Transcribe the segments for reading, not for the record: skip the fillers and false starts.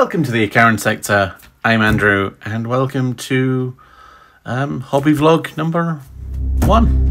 Welcome to the Icaran sector. I'm Andrew, and welcome to hobby vlog number 1.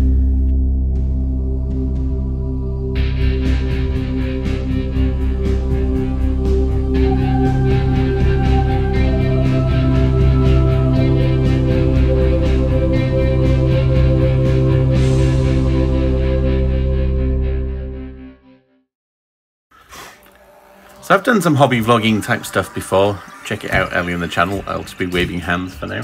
So I've done some hobby vlogging type stuff before. Check it out earlier in the channel. I'll just be waving hands for now.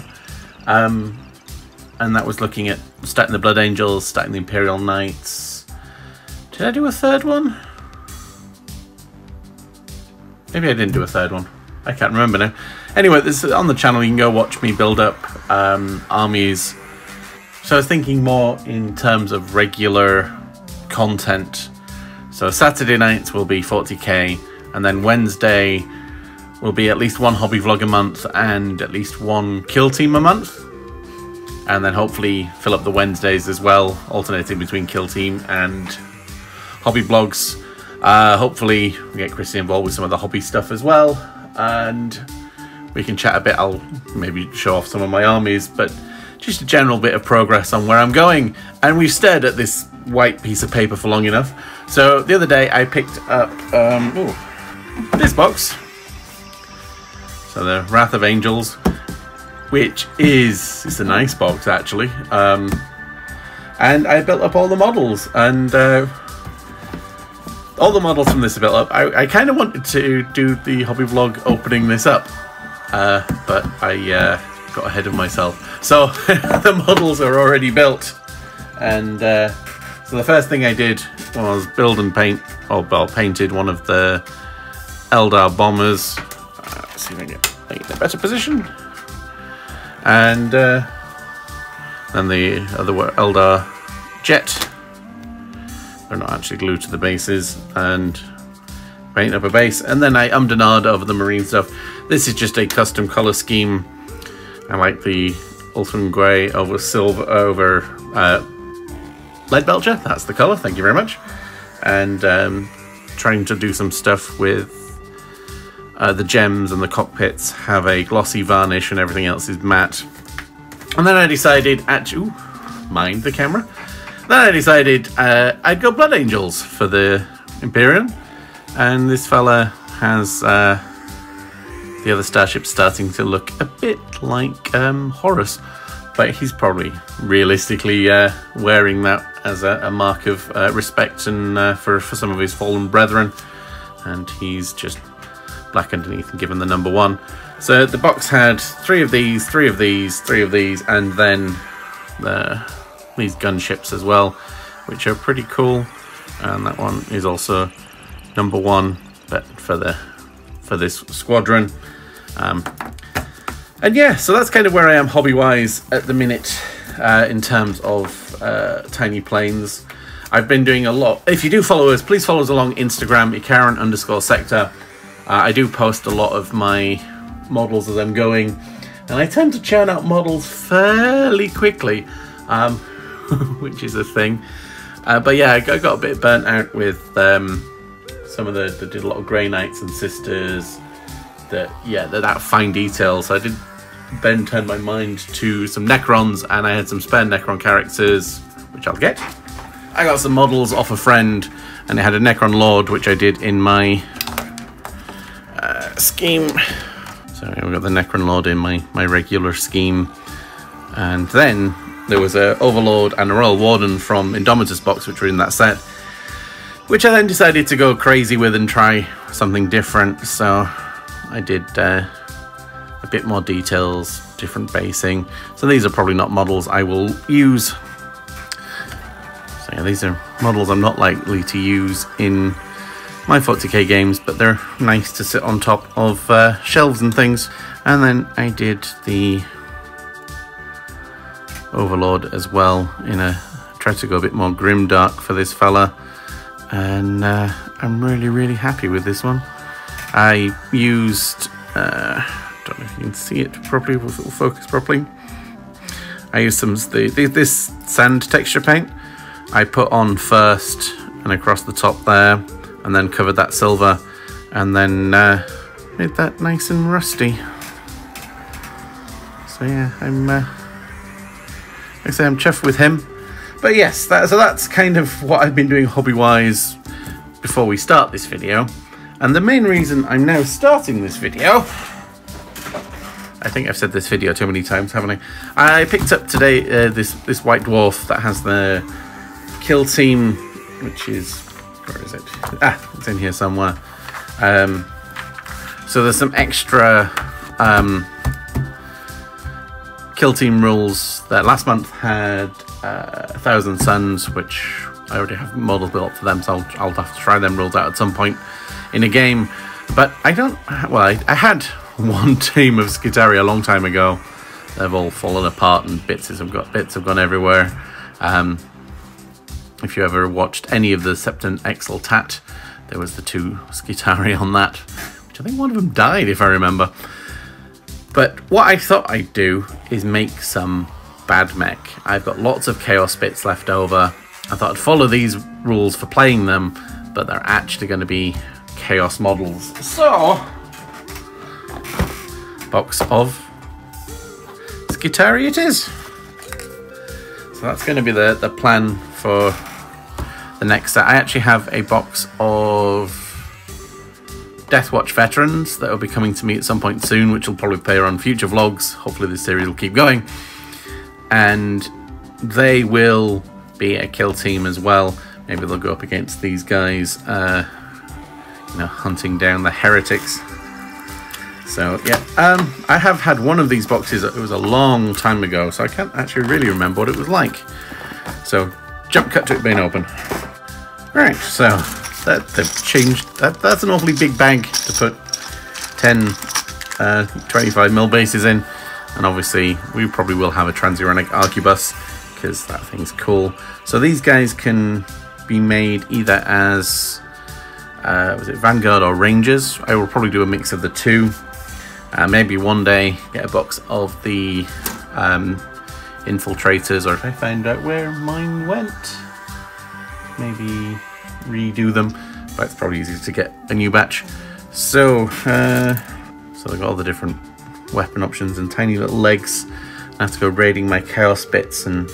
And that was looking at starting the Blood Angels, starting the Imperial Knights. Did I do a third one? Maybe I didn't do a third one. I can't remember now. Anyway, this is on the channel. You can go watch me build up armies. So I was thinking more in terms of regular content. So Saturday nights will be 40k. And then Wednesday will be at least one hobby vlog a month and at least one kill team a month. And then hopefully fill up the Wednesdays as well, alternating between kill team and hobby vlogs. Hopefully we get Chrissy involved with some of the hobby stuff as well. And we can chat a bit. I'll maybe show off some of my armies, but just a general bit of progress on where I'm going. And we've stared at this white piece of paper for long enough. So the other day I picked up this box, so the Wrath of Angels, which it's a nice box actually, and I built up all the models, and all the models from this are built up. I kind of wanted to do the hobby vlog opening this up, but I got ahead of myself. So the models are already built, and so the first thing I did was build and paint, painted one of the Eldar bombers. Let's see if I can make it in a better position. And then the other Eldar jet. They're not actually glued to the bases. And paint up a base. And then I ummed and ahed over the marine stuff. This is just a custom color scheme. I like the Ultron Grey over silver over lead belcher. That's the color. Thank you very much. And trying to do some stuff with the gems, and the cockpits have a glossy varnish and everything else is matte. And then I decided, mind the camera. Then I decided I'd go Blood Angels for the Imperium. And this fella has the other starship starting to look a bit like Horus. But he's probably realistically wearing that as a mark of respect and for some of his fallen brethren. And he's just black underneath and given the number 1. So the box had 3 of these, 3 of these, 3 of these, and then these gunships as well, which are pretty cool. And that one is also number 1, but for this squadron. And yeah, so that's kind of where I am hobby-wise at the minute in terms of tiny planes. I've been doing a lot. If you do follow us, please follow us along Instagram, Icaran_sector. I do post a lot of my models as I'm going, and I tend to churn out models fairly quickly, which is a thing. But yeah, I got a bit burnt out with some of that did a lot of Grey Knights and Sisters. That fine detail. So I did then turn my mind to some Necrons, and I had some spare Necron characters, which I'll get. I got some models off a friend, and it had a Necron Lord, which I did in my scheme. So we got the Necron Lord in my regular scheme, and then there was a Overlord and a Royal Warden from Indomitus box, which were in that set, which I then decided to go crazy with and try something different. So I did a bit more details, different basing. So these are probably not models I will use. So yeah, these are models I'm not likely to use in my 40k games, but they're nice to sit on top of shelves and things. And then I did the Overlord as well, tried to go a bit more grimdark for this fella, and I'm really happy with this one. I used don't know if you can see it properly, if it will focus properly. I used this sand texture paint I put on first and across the top there, and then covered that silver, and then made that nice and rusty. So yeah, I'm chuffed with him. But yes, so that's kind of what I've been doing hobby-wise before we start this video. And the main reason I'm now starting this video, I think I've said this video too many times, haven't I? I picked up today this white dwarf that has the kill team, which is, where is it? It's in here somewhere. So there's some extra kill team rules that last month had 1,000 Suns, which I already have models built up for them, so I'll have to try them rules out at some point in a game. But I had one team of Skitarii a long time ago. They've all fallen apart and bits have gone everywhere. If you ever watched any of the Septon Exultat, there was the 2 Skitarii on that, which I think one of them died, if I remember. But what I thought I'd do is make some bad mech. I've got lots of Chaos bits left over. I thought I'd follow these rules for playing them, but they're actually going to be Chaos models. So, box of Skitarii it is. So that's going to be the plan for the next set. I actually have a box of Deathwatch veterans that will be coming to me at some point soon, which will probably appear on future vlogs. Hopefully this series will keep going. And they will be a kill team as well. Maybe they'll go up against these guys, hunting down the heretics. So yeah, I have had one of these boxes. It was a long time ago, so I can't actually really remember what it was like. So jump cut to it being open. Right, so that they've changed. That's an awfully big bag to put 10 25mm bases in. And obviously, we probably will have a transuranic arquebus because that thing's cool. So these guys can be made either as was it Vanguard or Rangers. I will probably do a mix of the two. Maybe one day get a box of the infiltrators, or if I find out where mine went, maybe redo them. But it's probably easier to get a new batch. So they've got all the different weapon options and tiny little legs. I have to go raiding my Chaos bits and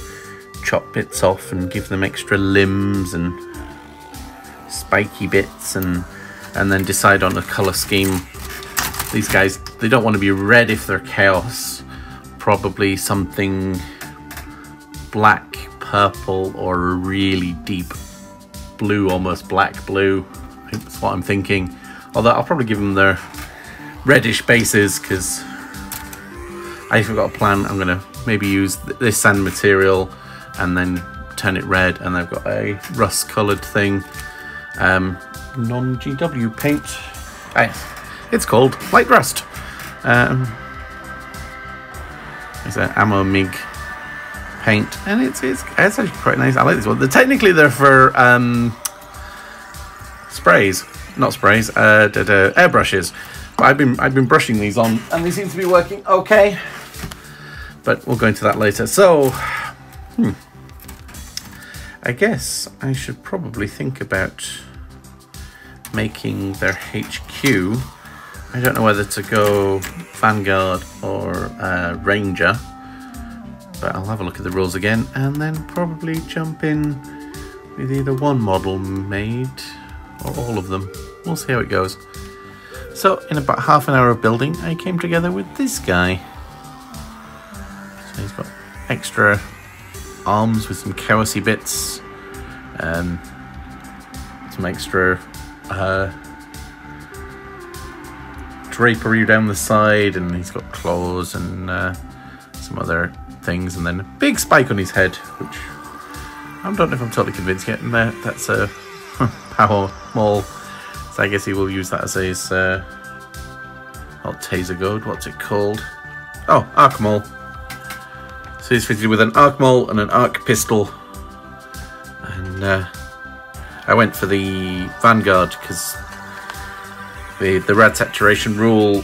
chop bits off and give them extra limbs and spiky bits, and then decide on a color scheme. These guys, they don't want to be red if they're Chaos. Probably something black, purple, or a really deep blue, almost black blue. I think that's what I'm thinking. Although I'll probably give them their reddish bases because I forgot a plan. I'm gonna maybe use this sand material and then turn it red, and I've got a rust coloured thing, non-GW paint. It's called light rust. It's an ammo MiG paint, and it's actually quite nice. I like this one. Technically they're for sprays, not sprays, airbrushes. But I've been brushing these on, and they seem to be working okay. But we'll go into that later. So, I guess I should probably think about making their HQ. I don't know whether to go Vanguard or Ranger, but I'll have a look at the rules again and then probably jump in with either one model made or all of them. We'll see how it goes. So in about half an hour of building, I came together with this guy. So he's got extra arms with some chaosy bits, some extra drapery down the side, and he's got claws and some other things, and then a big spike on his head, which I don't know if I'm totally convinced yet. And that's a power maul, so I guess he will use that as his not taser goad, what's it called? Oh, arc maul. So he's fitted with an arc maul and an arc pistol, and I went for the Vanguard because the rad saturation rule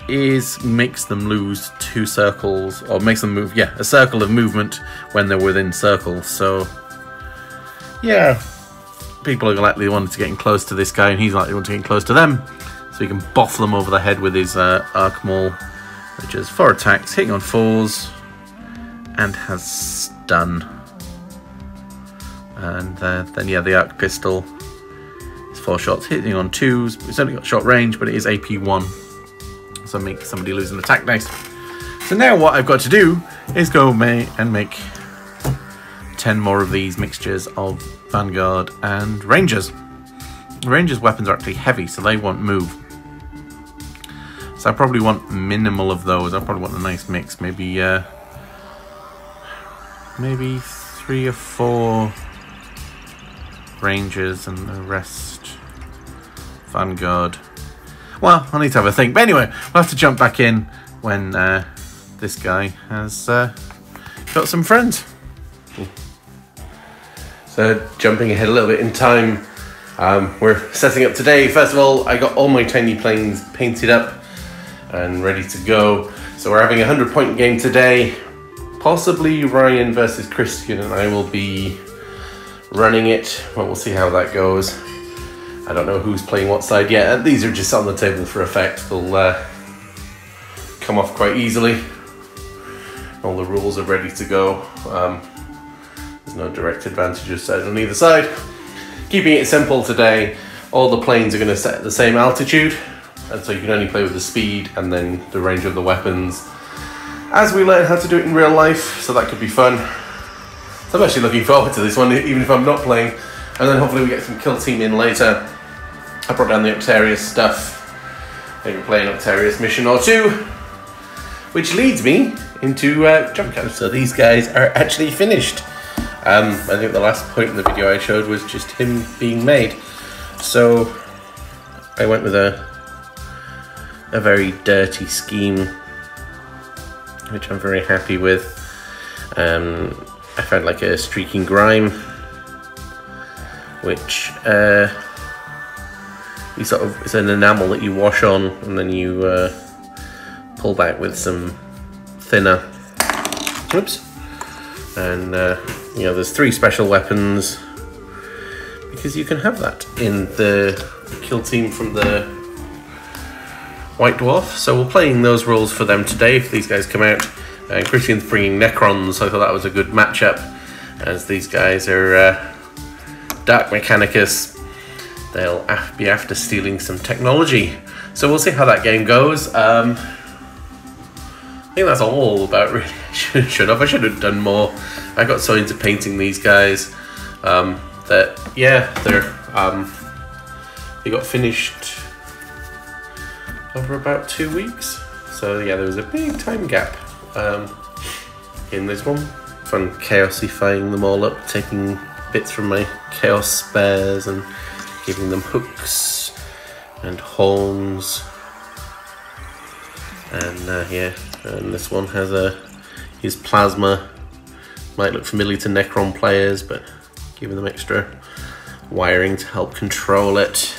is makes them lose 2 circles, or makes them move, a circle of movement when they're within circles. So yeah, people are likely wanting to get close to this guy, and he's likely wanting to get close to them. So he can boff them over the head with his arc maul, which is 4 attacks, hitting on 4s, and has stun. And then yeah, the arc pistol is 4 shots, hitting on 2s. It's only got short range, but it is AP 1, so make somebody lose an attack dice. So now what I've got to do is go and make 10 more of these mixtures of Vanguard and Rangers. Rangers' weapons are actually heavy, so they won't move. So I probably want minimal of those. I probably want a nice mix, maybe 3 or 4 Rangers and the rest Vanguard. Well, I need to have a think. But anyway, we'll have to jump back in when this guy has got some friends. So jumping ahead a little bit in time, we're setting up today. First of all, I got all my tiny planes painted up and ready to go. So we're having a 100-point game today. Possibly Ryan versus Christian, and I will be running it, but we'll see how that goes. I don't know who's playing what side yet. These are just on the table for effect. They'll come off quite easily. All the rules are ready to go. There's no direct advantages set on either side. Keeping it simple today, all the planes are going to set at the same altitude, and so you can only play with the speed and then the range of the weapons as we learn how to do it in real life, so that could be fun. So I'm actually looking forward to this one, even if I'm not playing, and then hopefully we get some kill team in later. I brought down the Octarius stuff. I can play an Octarius mission or 2, which leads me into jump camp. So these guys are actually finished. I think the last point in the video I showed was just him being made. So I went with a very dirty scheme, which I'm very happy with. I found like a streaking grime, which it's an enamel that you wash on and then you pull back with some thinner. Whoops. And you know, there's 3 special weapons because you can have that in the kill team from the White Dwarf. So we're playing those roles for them today if these guys come out. And Christian's bringing Necrons, so I thought that was a good matchup, as these guys are Dark Mechanicus. They'll be after stealing some technology. So we'll see how that game goes. I think that's all about really. I should have done more. I got so into painting these guys that yeah, they got finished over about 2 weeks. So yeah, there was a big time gap in this one. Fun chaosifying them all up, taking bits from my chaos spares and giving them hooks and horns. And yeah, and this one has his plasma. Might look familiar to Necron players, but giving them extra wiring to help control it.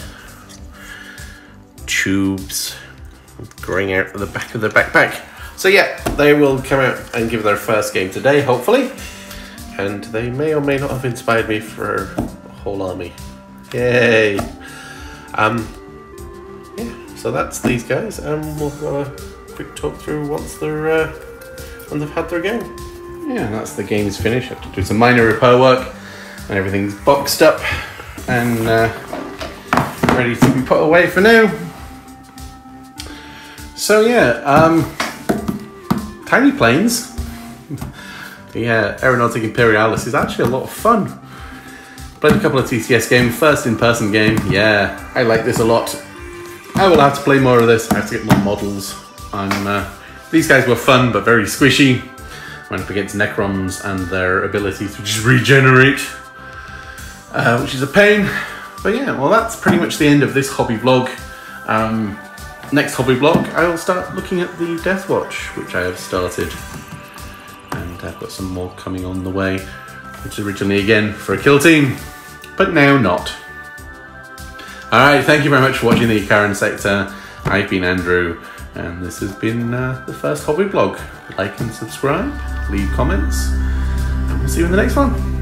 Tubes growing out of the back of the backpack. So yeah, they will come out and give their first game today, hopefully. And they may or may not have inspired me for a whole army. Yay! Yeah, so that's these guys, and we'll go a quick talk through once they're when they've had their game. Yeah, that's the game's finished. I have to do some minor repair work, and everything's boxed up and ready to be put away for now. So yeah, tiny planes. Yeah, Aeronautica Imperialis is actually a lot of fun. Played a couple of TCS games, first in-person game. Yeah, I like this a lot. I will have to play more of this. I have to get more models. These guys were fun, but very squishy. Went up against Necrons and their ability to just regenerate, which is a pain. But yeah, well, that's pretty much the end of this hobby vlog. Next hobby vlog, I will start looking at the Death Watch, which I have started. And I've got some more coming on the way, which is originally again for a kill team, but now not. Alright, thank you very much for watching the Icaran sector. I've been Andrew, and this has been the first hobby vlog. Like and subscribe, leave comments, and we'll see you in the next one.